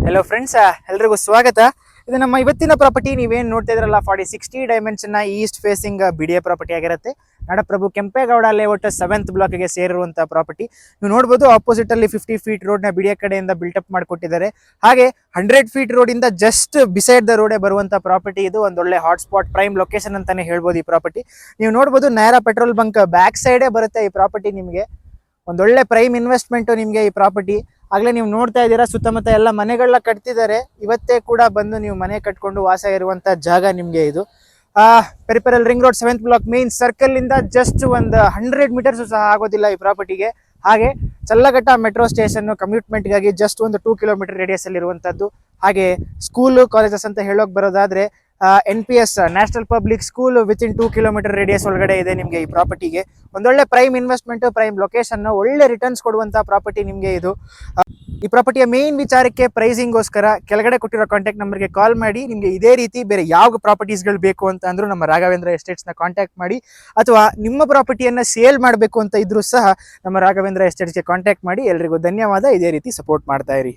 Hello friends, ಎಲ್ರಿಗೂ ಸ್ವಾಗತ. ಇದು ನಮ್ಮ ಇವತ್ತಿನ ಪ್ರಾಪರ್ಟಿ. ನೀವೇನು ನೋಡ್ತಾ ಇದ್ರಲ್ಲ 40-60 dimension East facing BDA property ಆಗಿರುತ್ತೆ. ನಾಡಪ್ರಭು ಕೆಂಪೇಗೌಡ ಲೇಔಟ್ 7th ಬ್ಲಾಕ್ಗೆ ಸೇರಿರುವಂತಹ ಪ್ರಾಪರ್ಟಿ. ನೀವು ನೋಡಬಹುದು ಆಪೋಸಿಟ್ ಅಲ್ಲಿ 50 ಫೀಟ್ ರೋಡ್ ನ ಬಿಡಿಎ ಕಡೆಯಿಂದ ಬಿಲ್ಟಪ್ ಮಾಡಿಕೊಟ್ಟಿದ್ದಾರೆ. ಹಾಗೆ 100 ಫೀಟ್ ರೋಡ್ ಇಂದ ಜಸ್ಟ್ ಬಿಸೈಡ್ ದ ರೋಡ್ ಬರುವಂತಹ ಪ್ರಾಪರ್ಟಿ. ಇದು ಒಂದೊಳ್ಳೆ ಹಾಟ್ಸ್ಪಾಟ್ ಪ್ರೈಮ್ ಲೊಕೇಶನ್ ಅಂತಾನೆ ಹೇಳ್ಬೋದು ಈ ಪ್ರಾಪರ್ಟಿ. ನೀವು ನೋಡಬಹುದು ನೈರಾ ಪೆಟ್ರೋಲ್ ಬಂಕ್ ಬ್ಯಾಕ್ ಸೈಡೇ ಬರುತ್ತೆ ಈ ಪ್ರಾಪರ್ಟಿ. ನಿಮಗೆ ಒಂದೊಳ್ಳೆ ಪ್ರೈಮ್ ಇನ್ವೆಸ್ಟ್ಮೆಂಟ್ ನಿಮಗೆ ಈ ಪ್ರಾಪರ್ಟಿ. ಆಗ್ಲೇ ನೀವು ನೋಡ್ತಾ ಇದ್ದೀರಾ, ಸುತ್ತಮುತ್ತ ಎಲ್ಲ ಮನೆಗಳನ್ನ ಕಟ್ತಿದ್ದಾರೆ. ಇವತ್ತೇ ಕೂಡ ಬಂದು ನೀವು ಮನೆ ಕಟ್ಕೊಂಡು ವಾಸ ಇರುವಂತ ಜಾಗ ನಿಮ್ಗೆ ಇದು. Peripheral ring road 7th block main circle ಇಂದ ಜಸ್ಟ್ ಒಂದು 100 ಮೀಟರ್ಸ್ ಸಹ ಆಗೋದಿಲ್ಲ ಈ ಪ್ರಾಪರ್ಟಿಗೆ. ಹಾಗೆ ಚಲ್ಲಘಟ್ಟ ಮೆಟ್ರೋ ಸ್ಟೇಷನ್ ಕಮ್ಯೂಟ್ಮೆಂಟ್ಗಾಗಿ ಜಸ್ಟ್ ಒಂದು 2 ಕಿಲೋಮೀಟರ್ ರೇಡಿಯಸ್ ಅಲ್ಲಿ ಇರುವಂತದ್ದು. ಹಾಗೆ ಸ್ಕೂಲ್ ಕಾಲೇಜಸ್ ಅಂತ ಹೇಳೋಕ್ ಬರೋದಾದ್ರೆ NPS national public school within 2 kilometre radius ಒಳಗಡೆ ಇದೆ ನಿಮಗೆ ಈ ಪ್ರಾಪರ್ಟಿಗೆ. ಒಂದೊಳ್ಳೆ ಪ್ರೈಮ್ ಇನ್ವೆಸ್ಟ್ಮೆಂಟ್, ಪ್ರೈಮ್ ಲೊಕೇಶನ್, ಒಳ್ಳೆ ರಿಟರ್ನ್ಸ್ ಕೊಡುವಂತ ಪ್ರಾಪರ್ಟಿ ನಿಮಗೆ ಇದು. ಈ ಪ್ರಾಪರ್ಟಿಯ ಮೇನ್ ವಿಚಾರಕ್ಕೆ ಪ್ರೈಸಿಂಗೋಸ್ಕರ ಕೆಳಗಡೆ ಕೊಟ್ಟಿರೋ ಕಾಂಟ್ಯಾಕ್ಟ್ ನಂಬರ್ಗೆ ಕಾಲ್ ಮಾಡಿ. ನಿಮಗೆ ಇದೇ ರೀತಿ ಬೇರೆ ಯಾವ ಪ್ರಾಪರ್ಟೀಸ್ಗಳು ಬೇಕು ಅಂತ ಅಂದ್ರೂ ನಮ್ಮ ರಾಘವೇಂದ್ರ ಎಸ್ಟೇಟ್ಸ್ ನ ಕಾಂಟ್ಯಾಕ್ಟ್ ಮಾಡಿ. ಅಥವಾ ನಿಮ್ಮ ಪ್ರಾಪರ್ಟಿಯನ್ನ ಸೇಲ್ ಮಾಡಬೇಕು ಅಂತ ಇದ್ರೂ ಸಹ ನಮ್ಮ ರಾಘವೇಂದ್ರ ಎಸ್ಟೇಟ್ಸ್ಗೆ ಕಾಂಟ್ಯಾಕ್ಟ್ ಮಾಡಿ. ಎಲ್ರಿಗೂ ಧನ್ಯವಾದ. ಇದೇ ರೀತಿ ಸಪೋರ್ಟ್ ಮಾಡ್ತಾ ಇರಿ.